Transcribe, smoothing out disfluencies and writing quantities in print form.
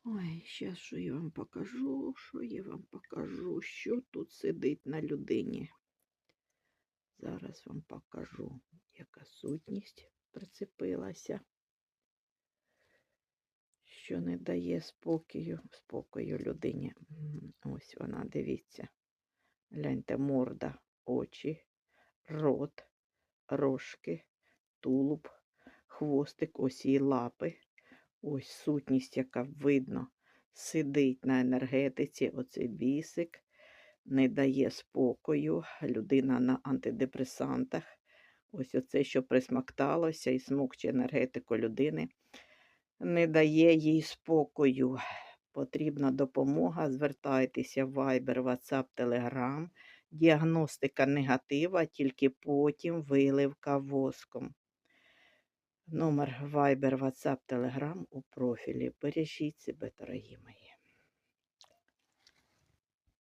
Ой, зараз що я вам покажу, що тут сидить на людині. Зараз вам покажу, яка сутність прицепилася, що не дає спокою людині. Ось вона, дивіться. Гляньте, морда, очі, рот, рожки, тулуб, хвостик, ось її лапи. Ось сутність, яка видно, сидить на енергетиці, оцей бісик, не дає спокою, людина на антидепресантах. Ось оце, що присмакталося і смокче енергетику людини, не дає їй спокою. Потрібна допомога, звертайтеся в Viber, WhatsApp, Telegram. Діагностика негатива, тільки потім виливка воском. Номер Viber, WhatsApp, Telegram у профілі. Бережіть себе, дорогі мої.